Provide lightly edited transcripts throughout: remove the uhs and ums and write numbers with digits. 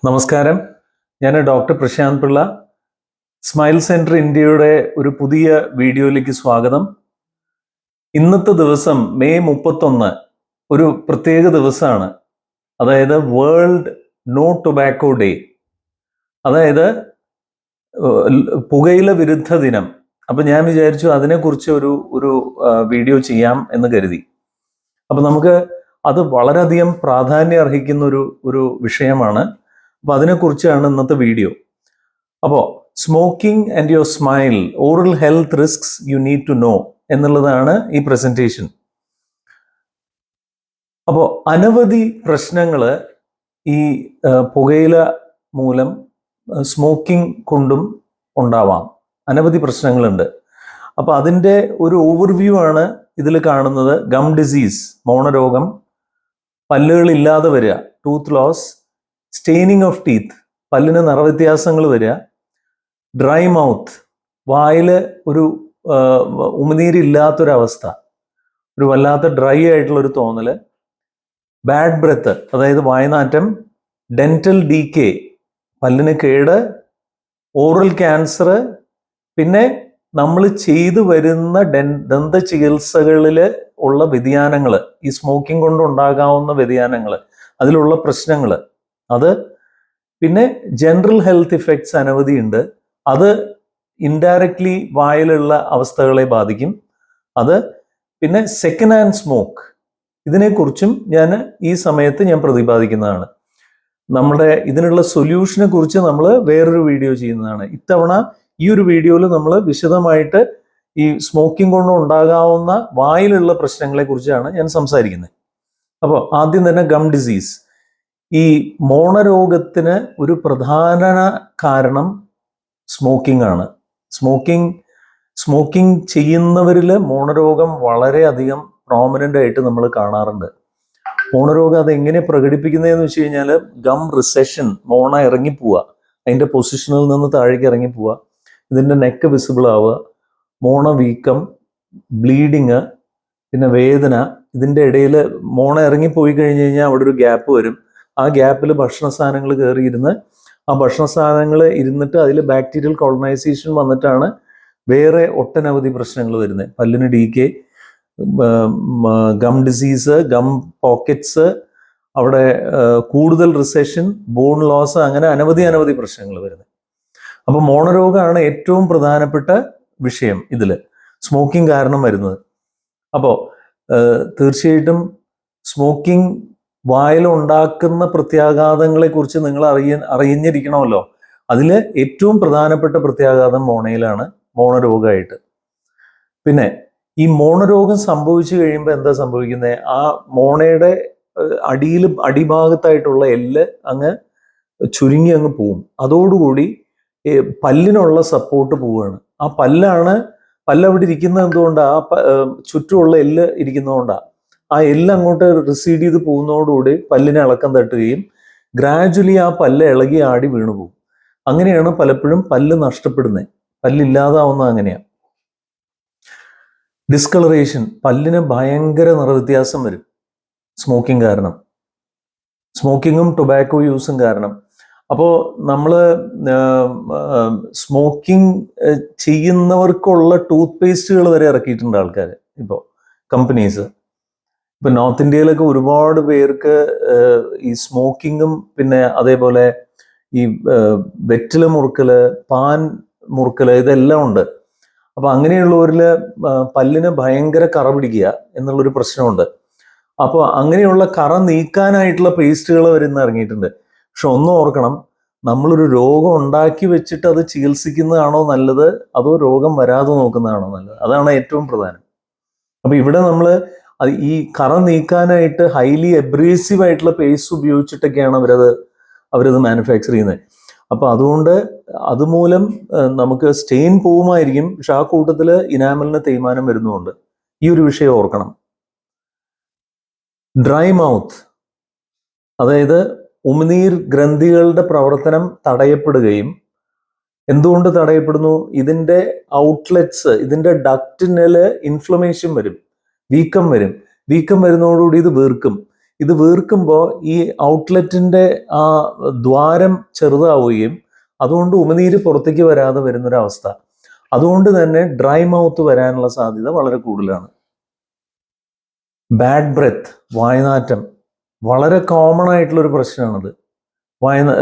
നമസ്കാരം, ഞാൻ doctor Prashanth Pillai. Smile centre ഇന്ത്യയുടെ ഒരു പുതിയ വീഡിയോയിലേക്ക് സ്വാഗതം. ഇന്നത്തെ ദിവസം മെയ് 31 ഒരു പ്രത്യേക ദിവസമാണ്. അതായത് വേൾഡ് നോ ടൊബാക്കോ ഡേ, അതായത് പുകയില വിരുദ്ധ ദിനം. അപ്പം ഞാൻ വിചാരിച്ചു അതിനെക്കുറിച്ച് ഒരു വീഡിയോ ചെയ്യാം എന്ന് കരുതി. അപ്പം നമുക്ക് അത് വളരെയധികം പ്രാധാന്യം അർഹിക്കുന്ന ഒരു വിഷയമാണ്. അപ്പോൾ അതിനെക്കുറിച്ചാണ് ഇന്നത്തെ വീഡിയോ. അപ്പോൾ smoking and your smile, oral health risks you need to know എന്നുള്ളതാണ് ഈ പ്രസൻറ്റേഷൻ. അപ്പോൾ അനവധി പ്രശ്നങ്ങൾ ഈ പുകയില മൂലം സ്മോക്കിംഗ് കൊണ്ടും ഉണ്ടാവാം. അനവധി പ്രശ്നങ്ങളുണ്ട്. അപ്പോൾ അതിൻ്റെ ഒരു ഓവർവ്യൂ ആണ് ഇതിൽ കാണുന്നത്. ഗം ഡിസീസ്, മോണരോഗം, പല്ലുകളില്ലാതെ വരിക, tooth loss, staining of teeth, പല്ലിന് നിറവ്യത്യാസങ്ങൾ വരിക, ഡ്രൈ മൗത്ത്, വായിൽ ഒരു ഉമിനീരില്ലാത്തൊരവസ്ഥ, ഒരു വല്ലാത്ത ഡ്രൈ ആയിട്ടുള്ളൊരു തോന്നൽ, ബാഡ് ബ്രെത്ത്, അതായത് വായനാറ്റം, ഡെന്റൽ ഡീക്കേ, പല്ലിന് കേട്, ഓറൽ ക്യാൻസർ, പിന്നെ നമ്മൾ ചെയ്തു വരുന്ന ദന്ത ചികിത്സകളിൽ ഉള്ള വ്യതിയാനങ്ങൾ, ഈ സ്മോക്കിംഗ് കൊണ്ട് ഉണ്ടാകാവുന്ന വ്യതിയാനങ്ങൾ, അതിലുള്ള പ്രശ്നങ്ങൾ, അത് പിന്നെ ജനറൽ ഹെൽത്ത് ഇഫക്ട്സ് അനവധിയുണ്ട്. അത് ഇൻഡയറക്ട്ലി വായിലുള്ള അവസ്ഥകളെ ബാധിക്കും. അത് പിന്നെ സെക്കൻഡ് ഹാൻഡ് സ്മോക്ക്, ഇതിനെക്കുറിച്ചും ഈ സമയത്ത് ഞാൻ പ്രതിപാദിക്കുന്നതാണ്. നമ്മുടെ ഇതിനുള്ള സൊല്യൂഷനെ കുറിച്ച് നമ്മൾ വേറൊരു വീഡിയോ ചെയ്യുന്നതാണ്. ഇത്തവണ ഈ ഒരു വീഡിയോയിൽ നമ്മൾ വിശദമായിട്ട് ഈ സ്മോക്കിംഗ് കൊണ്ട് ഉണ്ടാകാവുന്ന വായിലുള്ള പ്രശ്നങ്ങളെ കുറിച്ചാണ് ഞാൻ സംസാരിക്കുന്നത്. അപ്പോൾ ആദ്യം തന്നെ ഗം ഡിസീസ്. ഈ മോണരോഗത്തിന് ഒരു പ്രധാന കാരണം സ്മോക്കിംഗ് ആണ്. സ്മോക്കിംഗ് ചെയ്യുന്നവരിൽ മോണരോഗം വളരെയധികം പ്രോമിനൻ്റ് ആയിട്ട് നമ്മൾ കാണാറുണ്ട്. മോണരോഗം അതെങ്ങനെ പ്രകടിപ്പിക്കുന്നതെന്ന് വെച്ച് കഴിഞ്ഞാൽ ഗം റിസെഷൻ, മോണ ഇറങ്ങിപ്പോവുക, അതിൻ്റെ പൊസിഷനിൽ നിന്ന് താഴേക്ക് ഇറങ്ങിപ്പോവുക, ഇതിൻ്റെ നെക്ക് വിസിബിൾ ആവുക, മോണ വീക്കം, ബ്ലീഡിങ്, പിന്നെ വേദന. ഇതിൻ്റെ ഇടയിൽ മോണ ഇറങ്ങിപ്പോയി കഴിഞ്ഞ് കഴിഞ്ഞാൽ അവിടെ ഒരു ഗ്യാപ്പ് വരും. ആ ഗ്യാപ്പിൽ ഭക്ഷണ സാധനങ്ങൾ കയറിയിരുന്ന് ആ ഭക്ഷണ സാധനങ്ങൾ ഇരുന്നിട്ട് അതിൽ ബാക്ടീരിയൽ കോളനൈസേഷൻ വന്നിട്ടാണ് വേറെ ഒട്ടനവധി പ്രശ്നങ്ങൾ വരുന്നത്. പല്ലിന് decay, gum disease, gum pockets, അവിടെ കൂടുതൽ റിസെഷൻ, ബോൺ ലോസ്, അങ്ങനെ അനവധി പ്രശ്നങ്ങൾ വരുന്നത്. അപ്പോൾ മോണരോഗമാണ് ഏറ്റവും പ്രധാനപ്പെട്ട വിഷയം ഇതിൽ, സ്മോക്കിംഗ് കാരണം വരുന്നത്. അപ്പോൾ തീർച്ചയായിട്ടും സ്മോക്കിംഗ് വായിലുണ്ടാക്കുന്ന പ്രത്യാഘാതങ്ങളെ കുറിച്ച് നിങ്ങൾ അറിഞ്ഞിരിക്കണമല്ലോ. അതിൽ ഏറ്റവും പ്രധാനപ്പെട്ട പ്രത്യാഘാതം മോണയിലാണ്, മോണരോഗമായിട്ട്. പിന്നെ ഈ മോണരോഗം സംഭവിച്ചു കഴിയുമ്പോൾ എന്താ സംഭവിക്കുന്നത്? ആ മോണയുടെ അടിഭാഗത്തായിട്ടുള്ള എല്ല് അങ്ങ് ചുരുങ്ങി അങ്ങ് പോവും. അതോടുകൂടി പല്ലിനുള്ള സപ്പോർട്ട് പോവുകയാണ്. ആ പല്ലവിടെ ഇരിക്കുന്നത് എന്തുകൊണ്ടാണ്? ചുറ്റുമുള്ള എല്ല് ഇരിക്കുന്നതുകൊണ്ടാണ്. ആ എല്ല് അങ്ങോട്ട് റിസീഡ് ചെയ്ത് പോകുന്നതോടുകൂടി പല്ലിനെ ഇളക്കം തട്ടുകയും ഗ്രാജുവലി ആ പല്ല് ഇളകി ആടി വീണു പോകും. അങ്ങനെയാണ് പലപ്പോഴും പല്ല് നഷ്ടപ്പെടുന്നത്, പല്ലില്ലാതാവുന്നത് അങ്ങനെയാണ്. ഡിസ്കളറേഷൻ, പല്ലിന് ഭയങ്കര നിറവ്യത്യാസം വരും സ്മോക്കിംഗ് കാരണം, സ്മോക്കിങ്ങും ടൊബാക്കോ യൂസും കാരണം. അപ്പോൾ നമ്മൾ സ്മോക്കിംഗ് ചെയ്യുന്നവർക്കുള്ള ടൂത്ത് പേസ്റ്റുകൾ വരെ ഇറക്കിയിട്ടുണ്ട് ആൾക്കാർ, ഇപ്പോൾ കമ്പനീസ്. ഇപ്പം നോർത്ത് ഇന്ത്യയിലൊക്കെ ഒരുപാട് പേർക്ക് ഈ സ്മോക്കിങ്ങും പിന്നെ അതേപോലെ ഈ വെറ്റില മുറുക്കല്, പാൻ മുറുക്കല്, ഇതെല്ലാം ഉണ്ട്. അപ്പം അങ്ങനെയുള്ളവരിൽ പല്ലിന് ഭയങ്കര കറ പിടിക്കുക എന്നുള്ളൊരു പ്രശ്നമുണ്ട്. അപ്പോൾ അങ്ങനെയുള്ള കറ നീക്കാനായിട്ടുള്ള പേസ്റ്റുകൾ വരുന്ന ഇറങ്ങിയിട്ടുണ്ട്. പക്ഷെ ഒന്നും ഓർക്കണം, നമ്മളൊരു രോഗം ഉണ്ടാക്കി വെച്ചിട്ട് അത് ചികിത്സിക്കുന്നതാണോ നല്ലത്, അതോ രോഗം വരാതെ നോക്കുന്നതാണോ നല്ലത്? അതാണ് ഏറ്റവും പ്രധാനം. അപ്പോൾ ഇവിടെ നമ്മൾ ഈ കറ നീക്കാനായിട്ട് ഹൈലി എബ്രേസീവ് ആയിട്ടുള്ള പേസ്റ്റ് ഉപയോഗിച്ചിട്ടൊക്കെയാണ് അവരത് മാനുഫാക്ചർ ചെയ്യുന്നത്. അപ്പോൾ അതുകൊണ്ട് അതുമൂലം നമുക്ക് സ്റ്റെയിൻ പോവുമായിരിക്കും, പക്ഷെ ആ കൂട്ടത്തിൽ ഇനാമലിന് തേയ്മാനം വരുന്നുമുണ്ട്. ഈ ഒരു വിഷയം ഓർക്കണം. ഡ്രൈ മൗത്ത്, അതായത് ഉമിനീർ ഗ്രന്ഥികളുടെ പ്രവർത്തനം തടയപ്പെടുകയും, എന്തുകൊണ്ട് തടയപ്പെടുന്നു? ഇതിൻ്റെ ഔട്ട്ലെറ്റ്സ്, ഇതിൻ്റെ ഡക്റ്റിനിൽ ഇൻഫ്ലമേഷൻ വരും, വീക്കം വരുന്നതോടുകൂടി ഇത് വീർക്കും. ഇത് വീർക്കുമ്പോൾ ഈ ഔട്ട്ലെറ്റിൻ്റെ ആ ദ്വാരം ചെറുതാവുകയും അതുകൊണ്ട് ഉമിനീര് പുറത്തേക്ക് വരാതെ വരുന്നൊരവസ്ഥ. അതുകൊണ്ട് തന്നെ ഡ്രൈ മൗത്ത് വരാനുള്ള സാധ്യത വളരെ കൂടുതലാണ്. ബാഡ് ബ്രെത്ത്, വായനാറ്റം, വളരെ കോമൺ ആയിട്ടുള്ളൊരു പ്രശ്നമാണിത്.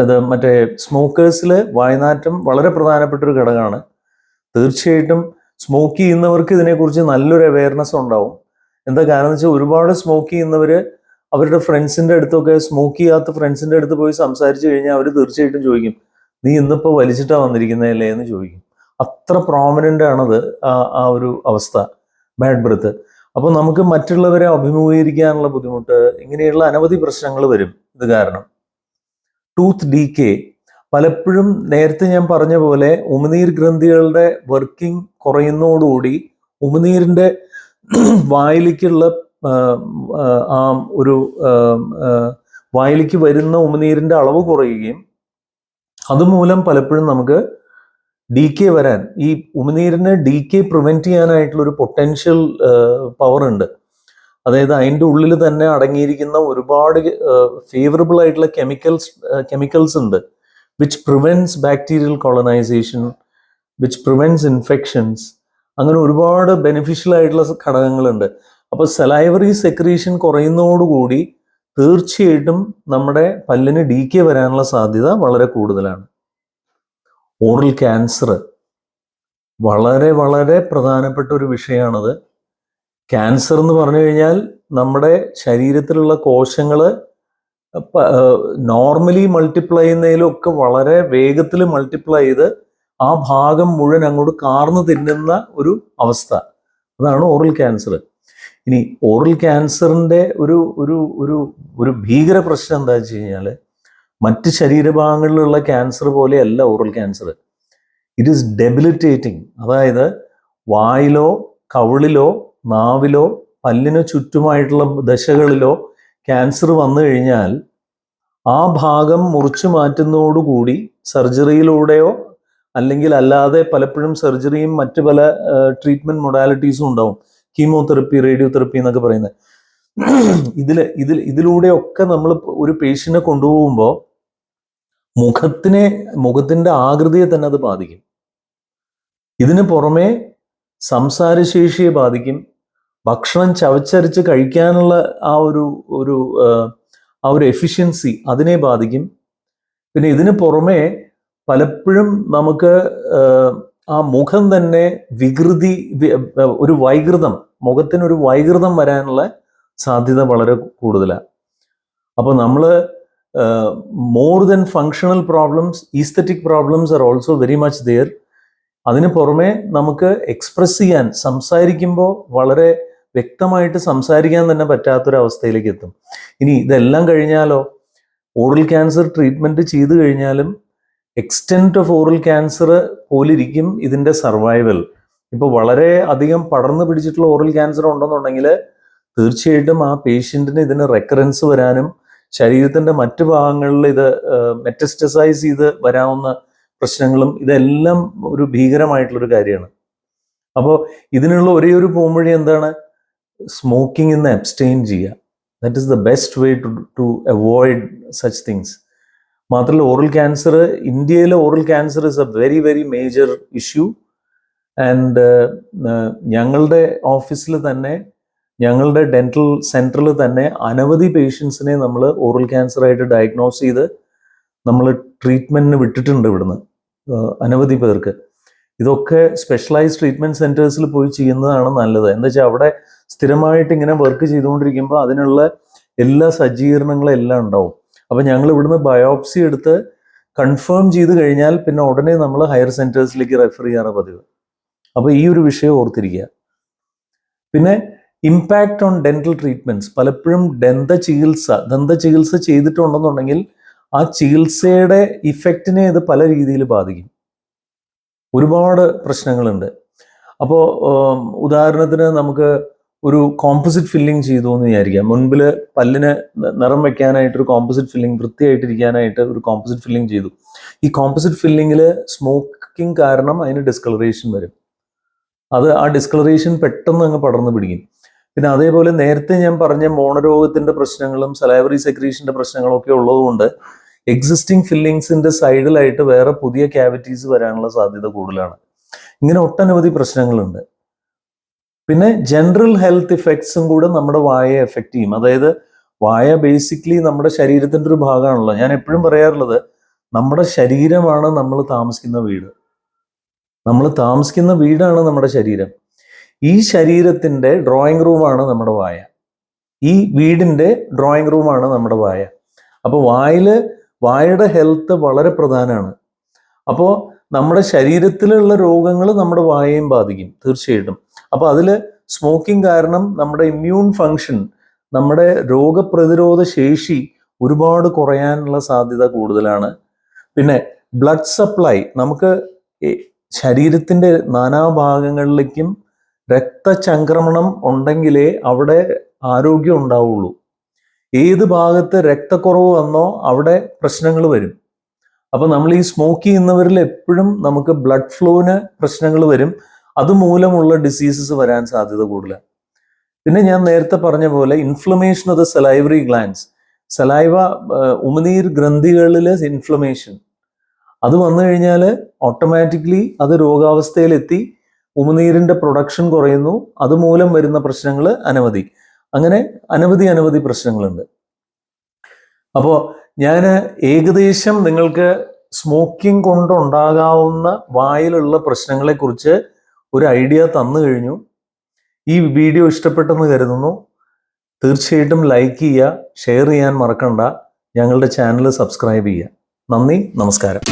ഇത് മറ്റേ സ്മോക്കേഴ്സിൽ വായനാറ്റം വളരെ പ്രധാനപ്പെട്ട ഒരു ഘടകമാണ്. തീർച്ചയായിട്ടും സ്മോക്ക് ചെയ്യുന്നവർക്ക് ഇതിനെക്കുറിച്ച് നല്ലൊരു അവയർനെസ് ഉണ്ടാവും. എന്താ കാരണം എന്ന് വെച്ചാൽ ഒരുപാട് സ്മോക്ക് ചെയ്യുന്നവർ അവരുടെ ഫ്രണ്ട്സിൻ്റെ അടുത്തൊക്കെ, സ്മോക്ക് ചെയ്യാത്ത ഫ്രണ്ട്സിൻ്റെ അടുത്ത് പോയി സംസാരിച്ചു കഴിഞ്ഞാൽ അവർ തീർച്ചയായിട്ടും ചോദിക്കും, നീ ഇന്നിപ്പോൾ വലിച്ചിട്ടാണ് വന്നിരിക്കുന്നതല്ലേ എന്ന് ചോദിക്കും. അത്ര പ്രോമിനൻ്റ് ആണത് ആ ഒരു അവസ്ഥ, ബാഡ് ബ്രെത്ത്. അപ്പോൾ നമുക്ക് മറ്റുള്ളവരെ അഭിമുഖീകരിക്കാനുള്ള ബുദ്ധിമുട്ട്, ഇങ്ങനെയുള്ള അനവധി പ്രശ്നങ്ങൾ വരും ഇത് കാരണം. ടൂത്ത് ഡീക്കേ, പലപ്പോഴും നേരത്തെ ഞാൻ പറഞ്ഞ പോലെ ഉമിനീർ ഗ്രന്ഥികളുടെ വർക്കിംഗ് കുറയുന്നതോടുകൂടി ഉമിനീരിൻ്റെ വായിലേക്കുള്ള ആ ഒരു വായിലേക്ക് വരുന്ന ഉമിനീരിൻ്റെ അളവ് കുറയുകയും അതുമൂലം പലപ്പോഴും നമുക്ക് ഡീക്കേ വരാൻ, ഈ ഉമിനീരിനെ ഡീക്കേ പ്രിവെൻറ്റ് ചെയ്യാനായിട്ടുള്ളൊരു പൊട്ടൻഷ്യൽ പവർ ഉണ്ട്. അതായത് അതിൻ്റെ ഉള്ളിൽ തന്നെ അടങ്ങിയിരിക്കുന്ന ഒരുപാട് ഫേവറബിൾ ആയിട്ടുള്ള കെമിക്കൽസ് ഉണ്ട്, which prevents bacterial colonisation, which prevents infections. അങ്ങനെ ഒരുപാട് ബെനിഫിഷ്യൽ ആയിട്ടുള്ള ഘടകങ്ങളുണ്ട്. അപ്പോൾ സലൈവറി സെക്രീഷൻ കുറയുന്നതോടുകൂടി തീർച്ചയായിട്ടും നമ്മുടെ പല്ലിന് ഡീക്കേ വരാനുള്ള സാധ്യത വളരെ കൂടുതലാണ്. ഓറൽ ക്യാൻസർ വളരെ വളരെ പ്രധാനപ്പെട്ട ഒരു വിഷയമാണത്. ക്യാൻസർ എന്ന് പറഞ്ഞു കഴിഞ്ഞാൽ നമ്മുടെ ശരീരത്തിലുള്ള കോശങ്ങൾ നോർമലി മൾട്ടിപ്ലൈ ചെയ്യുന്നതിലൊക്കെ വളരെ വേഗത്തിൽ മൾട്ടിപ്ലൈ ചെയ്ത് ആ ഭാഗം മുഴുവൻ അങ്ങോട്ട് കാർന്ന് തിന്നുന്ന ഒരു അവസ്ഥ, അതാണ് ഓറൽ ക്യാൻസർ. ഇനി ഓറൽ ക്യാൻസറിൻ്റെ ഒരു ഒരു ഒരു ഒരു ഭീകര പ്രശ്നം എന്താ വെച്ച് കഴിഞ്ഞാൽ, മറ്റ് ശരീരഭാഗങ്ങളിലുള്ള ക്യാൻസർ പോലെയല്ല oral cancer. It is debilitating. അതായത് വായിലോ കവിളിലോ നാവിലോ പല്ലിന് ചുറ്റുമായിട്ടുള്ള ദശകളിലോ ക്യാൻസർ വന്നു കഴിഞ്ഞാൽ ആ ഭാഗം മുറിച്ചു മാറ്റുന്നതോടുകൂടി സർജറിയിലൂടെയോ അല്ലെങ്കിൽ അല്ലാതെ, പലപ്പോഴും സർജറിയും മറ്റ് പല ട്രീറ്റ്മെൻറ്റ് മൊഡാലിറ്റീസും ഉണ്ടാവും, കീമോതെറപ്പി, റേഡിയോതെറപ്പി എന്നൊക്കെ പറയുന്നത്. ഇതിലൂടെയൊക്കെ നമ്മൾ ഒരു പേഷ്യൻറ്റിനെ കൊണ്ടുപോകുമ്പോൾ മുഖത്തിൻ്റെ ആകൃതിയെ തന്നെ അത് ബാധിക്കും. ഇതിന് പുറമെ സംസാരശേഷിയെ ബാധിക്കും, ഭക്ഷണം ചവച്ചരച്ച് കഴിക്കാനുള്ള ആ ഒരു എഫിഷ്യൻസി അതിനെ ബാധിക്കും. പിന്നെ ഇതിന് പുറമെ പലപ്പോഴും നമുക്ക് ആ മുഖം തന്നെ ഒരു വൈകൃതം, മുഖത്തിനൊരു വൈകൃതം വരാനുള്ള സാധ്യത വളരെ കൂടുതലാണ്. അപ്പോൾ നമ്മൾ more than functional problems, aesthetic problems are also very much there. അതിന് പുറമെ നമുക്ക് എക്സ്പ്രസ് ചെയ്യാൻ, സംസാരിക്കുമ്പോൾ വളരെ വ്യക്തമായിട്ട് സംസാരിക്കാൻ തന്നെ പറ്റാത്തൊരവസ്ഥയിലേക്ക് എത്തും. ഇനി ഇതെല്ലാം കഴിഞ്ഞാലോ, ഓറൽ ക്യാൻസർ ട്രീറ്റ്മെൻറ്റ് ചെയ്തു കഴിഞ്ഞാലും എക്സ്റ്റെൻറ്റ് ഓഫ് ഓറൽ ക്യാൻസർ പോലിരിക്കും ഇതിൻ്റെ സർവൈവൽ. ഇപ്പോൾ വളരെ അധികം പടർന്നു പിടിച്ചിട്ടുള്ള ഓറൽ ക്യാൻസർ ഉണ്ടെന്നുണ്ടെങ്കിൽ തീർച്ചയായിട്ടും ആ പേഷ്യൻറ്റിന് ഇതിന് റെക്കറൻസ് വരാനും ശരീരത്തിൻ്റെ മറ്റു ഭാഗങ്ങളിൽ ഇത് മെറ്റസ്റ്റസൈസ് ചെയ്ത് വരാവുന്ന പ്രശ്നങ്ങളും, ഇതെല്ലാം ഒരു ഭീകരമായിട്ടുള്ളൊരു കാര്യമാണ്. അപ്പോൾ ഇതിനുള്ള ഒരേ ഒരു പോംവഴി എന്താണ്? സ്മോക്കിംഗ് നിന്ന് അബ്സ്റ്റെയിൻ ചെയ്യുക. That is the best way to avoid such things. മാത്രമല്ല ഓറൽ ക്യാൻസർ, ഇന്ത്യയിലെ oral cancer is a very very major issue. And ഞങ്ങളുടെ ഓഫീസിൽ തന്നെ, ഞങ്ങളുടെ ഡെൻറ്റൽ സെൻറ്ററിൽ തന്നെ അനവധി പേഷ്യൻസിനെ നമ്മൾ ഓറൽ ക്യാൻസറായിട്ട് ഡയഗ്നോസ് ചെയ്ത് നമ്മൾ ട്രീറ്റ്മെൻറ്റിന് വിട്ടിട്ടുണ്ട് ഇവിടുന്ന്, അനവധി പേർക്ക്. ഇതൊക്കെ സ്പെഷ്യലൈസ്ഡ് ട്രീറ്റ്മെൻറ്റ് സെൻറ്റേഴ്സിൽ പോയി ചെയ്യുന്നതാണ് നല്ലത്. എന്താ വെച്ചാൽ അവിടെ സ്ഥിരമായിട്ട് ഇങ്ങനെ വർക്ക് ചെയ്തുകൊണ്ടിരിക്കുമ്പോൾ അതിനുള്ള എല്ലാ സജ്ജീകരണങ്ങളും എല്ലാം ഉണ്ടാവും. അപ്പോൾ ഞങ്ങൾ ഇവിടുന്ന് ബയോപ്സി എടുത്ത് കൺഫേം ചെയ്ത് കഴിഞ്ഞാൽ പിന്നെ ഉടനെ നമ്മൾ ഹയർ സെൻറ്റേഴ്സിലേക്ക് റെഫർ ചെയ്യാറ് പതിവ്. അപ്പോൾ ഈ ഒരു വിഷയം ഓർത്തിരിക്കുക. പിന്നെ ഇമ്പാക്റ്റ് ഓൺ ഡെൻറ്റൽ ട്രീറ്റ്മെൻറ്റ്സ്. പലപ്പോഴും ദന്ത ചികിത്സ ചെയ്തിട്ടുണ്ടെന്നുണ്ടെങ്കിൽ ആ ചികിത്സയുടെ ഇഫക്റ്റിനെ ഇത് പല രീതിയിൽ ബാധിക്കും. ഒരുപാട് പ്രശ്നങ്ങളുണ്ട്. അപ്പോൾ ഉദാഹരണത്തിന് നമുക്ക് ഒരു കോമ്പോസിറ്റ് ഫില്ലിംഗ് ചെയ്തു എന്ന് വിചാരിക്കാം. മുൻപിൽ പല്ലിന് നിറം വയ്ക്കാനായിട്ടൊരു കോമ്പോസിറ്റ് ഫില്ലിംഗ്, വൃത്തിയായിട്ടിരിക്കാനായിട്ട് ഒരു കോമ്പോസിറ്റ് ഫില്ലിംഗ് ചെയ്തു. ഈ കോമ്പോസിറ്റ് ഫില്ലിങ്ങിൽ സ്മോക്കിംഗ് കാരണം അതിന് ഡിസ്കളറേഷൻ വരും. ആ ഡിസ്കളറേഷൻ പെട്ടെന്ന് അങ്ങ് പടർന്നു പിടിക്കും. പിന്നെ അതേപോലെ നേരത്തെ ഞാൻ പറഞ്ഞ മോണരോഗത്തിന്റെ പ്രശ്നങ്ങളും സലൈവറി സെക്രീഷന്റെ പ്രശ്നങ്ങളും ഒക്കെ ഉള്ളതുകൊണ്ട് എക്സിസ്റ്റിംഗ് ഫില്ലിങ്സിന്റെ സൈഡിലായിട്ട് വേറെ പുതിയ ക്യാവിറ്റീസ് വരാനുള്ള സാധ്യത കൂടുതലാണ്. ഇങ്ങനെ ഒട്ടനവധി പ്രശ്നങ്ങളുണ്ട്. പിന്നെ ജനറൽ ഹെൽത്ത് ഇഫക്ട്സും കൂടെ നമ്മുടെ വായയെ എഫക്റ്റ് ചെയ്യും. അതായത് വായ ബേസിക്കലി നമ്മുടെ ശരീരത്തിൻ്റെ ഒരു ഭാഗമാണല്ലോ. ഞാൻ എപ്പോഴും പറയാറുള്ളത്, നമ്മുടെ ശരീരമാണ് നമ്മൾ താമസിക്കുന്ന വീട്. നമ്മൾ താമസിക്കുന്ന വീടാണ് നമ്മുടെ ശരീരം. ഈ ശരീരത്തിൻ്റെ ഡ്രോയിങ് റൂമാണ് നമ്മുടെ വായ. ഈ വീടിൻ്റെ ഡ്രോയിങ് റൂമാണ് നമ്മുടെ വായ. അപ്പോൾ വായയുടെ ഹെൽത്ത് വളരെ പ്രധാനമാണ്. അപ്പോൾ നമ്മുടെ ശരീരത്തിലുള്ള രോഗങ്ങൾ നമ്മുടെ വായയും ബാധിക്കും തീർച്ചയായിട്ടും. അപ്പോൾ അതിൽ സ്മോക്കിംഗ് കാരണം നമ്മുടെ ഇമ്മ്യൂൺ ഫങ്ഷൻ, നമ്മുടെ രോഗപ്രതിരോധ ശേഷി ഒരുപാട് കുറയാനുള്ള സാധ്യത കൂടുതലാണ്. പിന്നെ ബ്ലഡ് സപ്ലൈ, നമുക്ക് ശരീരത്തിൻ്റെ നാനാഭാഗങ്ങളിലേക്കും രക്തചംക്രമണം ഉണ്ടെങ്കിലേ അവിടെ ആരോഗ്യം ഉണ്ടാവുള്ളൂ. ഏത് ഭാഗത്ത് രക്തക്കുറവ് വന്നോ അവിടെ പ്രശ്നങ്ങൾ വരും. അപ്പോൾ നമ്മൾ ഈ സ്മോക്ക് ചെയ്യുന്നവരിൽ എപ്പോഴും നമുക്ക് ബ്ലഡ് ഫ്ലോന് പ്രശ്നങ്ങൾ വരും. അതുമൂലമുള്ള ഡിസീസസ് വരാൻ സാധ്യത കൂടുതലാണ്. പിന്നെ ഞാൻ നേരത്തെ പറഞ്ഞ പോലെ inflammation of the salivary glands, saliva ഉമിനീർ ഗ്രന്ഥികളിൽ ഇൻഫ്ലമേഷൻ, അത് വന്നു കഴിഞ്ഞാൽ ഓട്ടോമാറ്റിക്കലി അത് രോഗാവസ്ഥയിലെത്തി ഉമിനീരിൻ്റെ പ്രൊഡക്ഷൻ കുറയുന്നു. അതുമൂലം വരുന്ന പ്രശ്നങ്ങൾ അനവധി. അങ്ങനെ അനവധി പ്രശ്നങ്ങളുണ്ട്. അപ്പോൾ ഞാൻ ഏകദേശം നിങ്ങൾക്ക് സ്മോക്കിംഗ് കൊണ്ടുണ്ടാകാവുന്ന വായിലുള്ള പ്രശ്നങ്ങളെക്കുറിച്ച് ഒരു ഐഡിയ തന്നു കഴിഞ്ഞു. ഈ വീഡിയോ ഇഷ്ടപ്പെട്ടെന്ന് കരുതുന്നു. തീർച്ചയായിട്ടും ലൈക്ക് ചെയ്യുക, ഷെയർ ചെയ്യാൻ മറക്കണ്ട. ഞങ്ങളുടെ ചാനൽ സബ്സ്ക്രൈബ് ചെയ്യുക. നന്ദി, നമസ്കാരം.